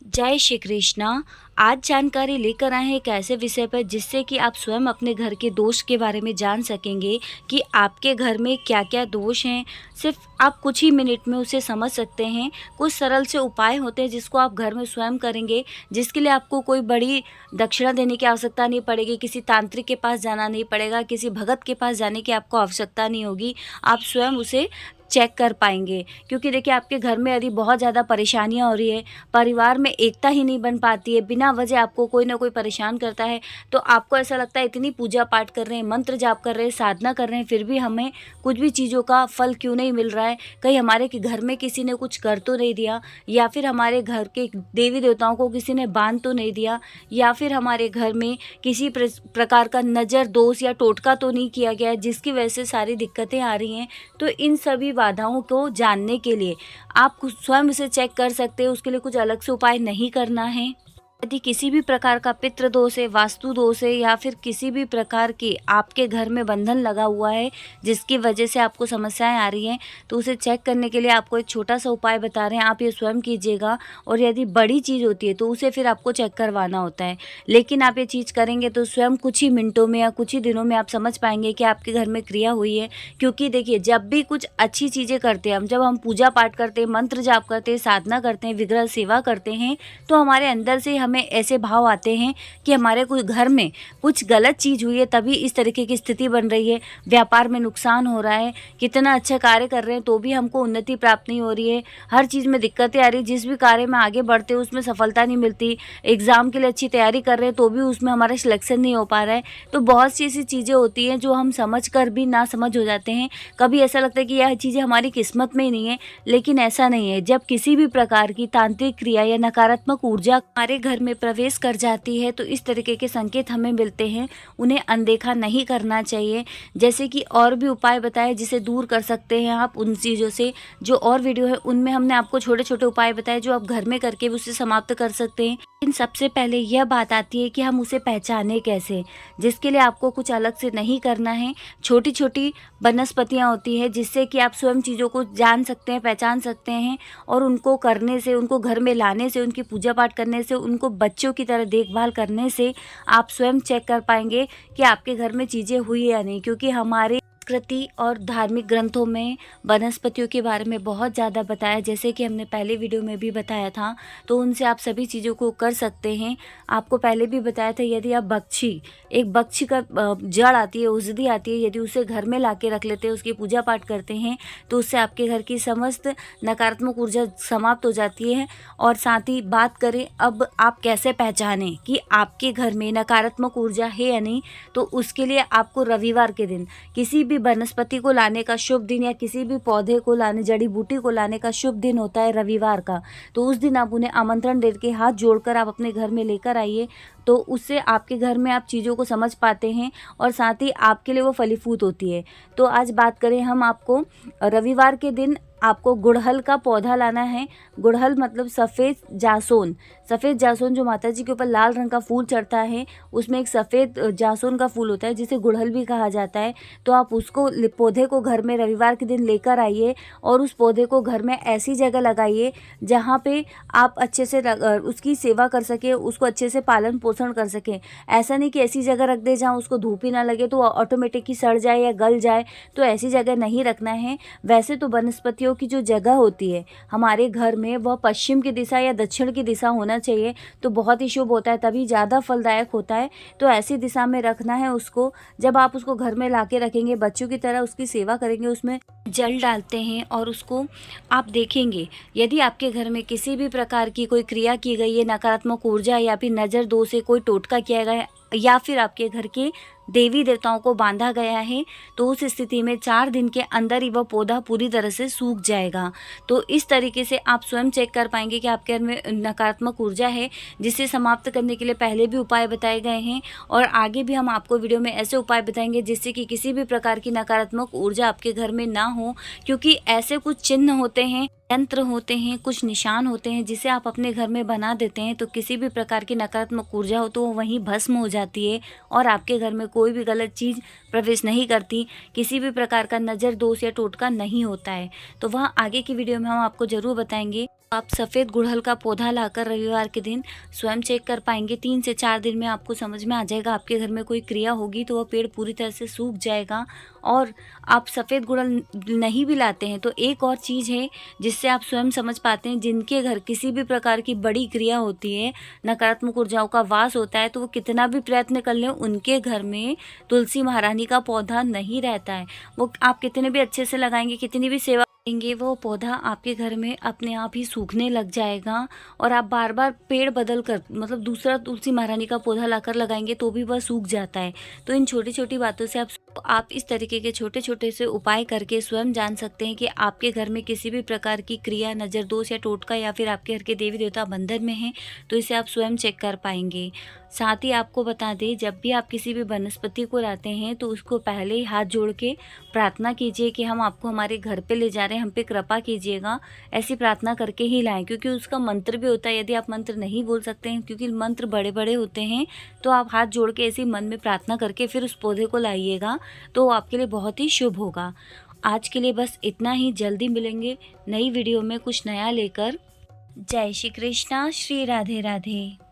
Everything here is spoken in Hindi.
जय श्री कृष्णा। आज जानकारी लेकर आए हैं एक ऐसे विषय पर जिससे कि आप स्वयं अपने घर के दोष के बारे में जान सकेंगे कि आपके घर में क्या क्या दोष हैं। सिर्फ आप कुछ ही मिनट में उसे समझ सकते हैं। कुछ सरल से उपाय होते हैं जिसको आप घर में स्वयं करेंगे, जिसके लिए आपको कोई बड़ी दक्षिणा देने की आवश्यकता नहीं पड़ेगी, किसी तांत्रिक के पास जाना नहीं पड़ेगा, किसी भगत के पास जाने की आपको आवश्यकता नहीं होगी। आप स्वयं उसे चेक कर पाएंगे। क्योंकि देखिए, आपके घर में यदि बहुत ज़्यादा परेशानियां हो रही है, परिवार में एकता ही नहीं बन पाती है, बिना वजह आपको कोई ना कोई परेशान करता है, तो आपको ऐसा लगता है इतनी पूजा पाठ कर रहे हैं, मंत्र जाप कर रहे हैं, साधना कर रहे हैं, फिर भी हमें कुछ भी चीज़ों का फल क्यों नहीं मिल रहा है। कहीं हमारे के घर में किसी ने कुछ कर तो नहीं दिया, या फिर हमारे घर के देवी देवताओं को किसी ने बांध तो नहीं दिया, या फिर हमारे घर में किसी प्रकार का नज़र दोष या टोटका तो नहीं किया गया है जिसकी वजह से सारी दिक्कतें आ रही हैं। तो इन सभी बाधाओं को जानने के लिए आप स्वयं उसे चेक कर सकते हैं। उसके लिए कुछ अलग से उपाय नहीं करना है। यदि किसी भी प्रकार का पितृ दोष है, वास्तु दोष है, या फिर किसी भी प्रकार की आपके घर में बंधन लगा हुआ है जिसकी वजह से आपको समस्याएं आ रही हैं, तो उसे चेक करने के लिए आपको एक छोटा सा उपाय बता रहे हैं। आप ये स्वयं कीजिएगा। और यदि बड़ी चीज़ होती है तो उसे फिर आपको चेक करवाना होता है। लेकिन आप ये चीज़ करेंगे तो स्वयं कुछ ही मिनटों में या कुछ ही दिनों में आप समझ पाएंगे कि आपके घर में क्रिया हुई है। क्योंकि देखिए, जब भी कुछ अच्छी चीज़ें करते हैं, जब हम पूजा पाठ करते हैं, मंत्र जाप करते हैं, साधना करते हैं, विग्रह सेवा करते हैं, तो हमारे अंदर से हमें ऐसे भाव आते हैं कि हमारे कुछ घर में कुछ गलत चीज़ हुई है, तभी इस तरीके की स्थिति बन रही है। व्यापार में नुकसान हो रहा है, कितना अच्छा कार्य कर रहे हैं तो भी हमको उन्नति प्राप्त नहीं हो रही है, हर चीज़ में दिक्कतें आ रही है, जिस भी कार्य में आगे बढ़ते हैं उसमें सफलता नहीं मिलती, एग्ज़ाम के लिए अच्छी तैयारी कर रहे हैं तो भी उसमें हमारा सिलेक्शन नहीं हो पा रहा है। तो बहुत सी ऐसी चीज़ें होती हैं जो हम समझ कर भी ना समझ हो जाते हैं। कभी ऐसा लगता है कि यह चीज़ें हमारी किस्मत में ही नहीं है, लेकिन ऐसा नहीं है। जब किसी भी प्रकार की तांत्रिक क्रिया या नकारात्मक ऊर्जा हमारे घर में प्रवेश कर जाती है तो इस तरीके के संकेत हमें मिलते हैं। उन्हें अनदेखा नहीं करना चाहिए। जैसे कि और भी उपाय बताए जिसे दूर कर सकते हैं आप उन चीज़ों से। जो और वीडियो है उनमें हमने आपको छोटे छोटे उपाय बताए जो आप घर में करके भी उसे समाप्त कर सकते हैं। लेकिन सबसे पहले यह बात आती है कि हम उसे पहचाने कैसे, जिसके लिए आपको कुछ अलग से नहीं करना है। छोटी छोटी वनस्पतियाँ होती है जिससे कि आप स्वयं चीज़ों को जान सकते हैं, पहचान सकते हैं। और उनको करने से, उनको घर में लाने से, उनकी पूजा पाठ करने से, उनको बच्चों की तरह देखभाल करने से आप स्वयं चेक कर पाएंगे कि आपके घर में चीज़ें हुई या नहीं। क्योंकि हमारे संस्कृति और धार्मिक ग्रंथों में वनस्पतियों के बारे में बहुत ज़्यादा बताया, जैसे कि हमने पहले वीडियो में भी बताया था। तो उनसे आप सभी चीज़ों को कर सकते हैं। आपको पहले भी बताया था, यदि आप एक बख्शी का जड़ आती है, औषधि आती है, यदि उसे घर में ला के रख लेते हैं, उसकी पूजा पाठ करते हैं, तो उससे आपके घर की समस्त नकारात्मक ऊर्जा समाप्त हो जाती है। और साथ ही बात करें अब आप कैसे पहचानें कि आपके घर में नकारात्मक ऊर्जा है या नहीं, तो उसके लिए आपको रविवार के दिन किसी भी वनस्पति को लाने का शुभ दिन, या किसी भी पौधे को लाने, जड़ी बूटी को लाने का शुभ दिन होता है रविवार का। तो उस दिन आप उन्हें आमंत्रण दे के हाथ जोड़कर आप अपने घर में लेकर आइए। तो उससे आपके घर में आप चीज़ों को समझ पाते हैं और साथ ही आपके लिए वो फलीभूत होती है। तो आज बात करें हम, आपको रविवार के दिन आपको गुड़हल का पौधा लाना है। गुड़हल मतलब सफ़ेद जासून। सफ़ेद जासून जो माता जी के ऊपर लाल रंग का फूल चढ़ता है, उसमें एक सफ़ेद जासून का फूल होता है जिसे गुड़हल भी कहा जाता है। तो आप उसको, पौधे को घर में रविवार के दिन लेकर आइए और उस पौधे को घर में ऐसी जगह लगाइए जहाँ पे आप अच्छे से उसकी सेवा कर सकें, उसको अच्छे से पालन पोषण कर सकें। ऐसा नहीं कि ऐसी जगह रख दे जहाँ उसको धूप ही ना लगे तो ऑटोमेटिक ही सड़ जाए या गल जाए, तो ऐसी जगह नहीं रखना है। वैसे तो वनस्पतियों की जो जगह होती है हमारे घर में, वह पश्चिम की दिशा या दक्षिण की दिशा होना चाहिए, तो बहुत ही शुभ होता है, तभी ज़्यादा फलदायक होता है। तो ऐसी दिशा में रखना है उसको। जब आप उसको घर में लाके रखेंगे, बच्चों की तरह उसकी सेवा करेंगे, उसमें जल डालते हैं और उसको आप देखेंगे, यदि आपके घर में किसी भी प्रकार की कोई क्रिया की गई है, नकारात्मक ऊर्जा या फिर नज़र दोष से कोई टोटका किया गया है, या फिर आपके घर के देवी देवताओं को बांधा गया है, तो उस स्थिति में 4 दिन के अंदर ही वह पौधा पूरी तरह से सूख जाएगा। तो इस तरीके से आप स्वयं चेक कर पाएंगे कि आपके घर में नकारात्मक ऊर्जा है, जिसे समाप्त करने के लिए पहले भी उपाय बताए गए हैं और आगे भी हम आपको वीडियो में ऐसे उपाय बताएंगे जिससे कि किसी भी प्रकार की नकारात्मक ऊर्जा आपके घर में ना हो। क्योंकि ऐसे कुछ चिन्ह होते हैं, यंत्र होते हैं, कुछ निशान होते हैं जिसे आप अपने घर में बना देते हैं, तो किसी भी प्रकार की नकारात्मक ऊर्जा हो तो वो वहीं भस्म हो जाती है और आपके घर में कोई भी गलत चीज़ प्रवेश नहीं करती। किसी भी प्रकार का नज़र दोष या टोटका नहीं होता है। तो वह आगे की वीडियो में हम आपको ज़रूर बताएंगे। आप सफ़ेद गुड़हल का पौधा लाकर रविवार के दिन स्वयं चेक कर पाएंगे। 3 से 4 दिन में आपको समझ में आ जाएगा, आपके घर में कोई क्रिया होगी तो वह पेड़ पूरी तरह से सूख जाएगा। और आप सफ़ेद गुड़हल नहीं भी लाते हैं तो एक और चीज़ है जिससे आप स्वयं समझ पाते हैं, जिनके घर किसी भी प्रकार की बड़ी क्रिया होती है, नकारात्मक ऊर्जाओं का वास होता है, तो वो कितना भी प्रयत्न कर लें उनके घर में तुलसी महारानी का पौधा नहीं रहता है। वो आप कितने भी अच्छे से लगाएंगे, कितनी भी सेवा करेंगे, वो पौधा आपके घर में अपने आप ही सूखने लग जाएगा। और आप बार बार पेड़ बदल कर, मतलब दूसरा तुलसी महारानी का पौधा लाकर लगाएंगे तो भी वह सूख जाता है। तो इन छोटी छोटी बातों से आप इस तरीके के छोटे छोटे से उपाय करके स्वयं जान सकते हैं कि आपके घर में किसी भी प्रकार की क्रिया, नज़र दोष या टोटका, या फिर आपके घर के देवी देवता बंधन में हैं, तो इसे आप स्वयं चेक कर पाएंगे। साथ ही आपको बता दें, जब भी आप किसी भी वनस्पति को लाते हैं तो उसको पहले ही हाथ जोड़ के प्रार्थना कीजिए कि हम आपको हमारे घर पे ले जा रहे हैं, हम पे कृपा कीजिएगा। ऐसी प्रार्थना करके ही लाएं, क्योंकि उसका मंत्र भी होता है। यदि आप मंत्र नहीं बोल सकते हैं, क्योंकि मंत्र बड़े बड़े होते हैं, तो आप हाथ जोड़ के ऐसे मन में प्रार्थना करके फिर उस पौधे को लाइएगा, तो आपके लिए बहुत ही शुभ होगा। आज के लिए बस इतना ही। जल्दी मिलेंगे नई वीडियो में कुछ नया लेकर। जय श्री कृष्णा, श्री राधे राधे।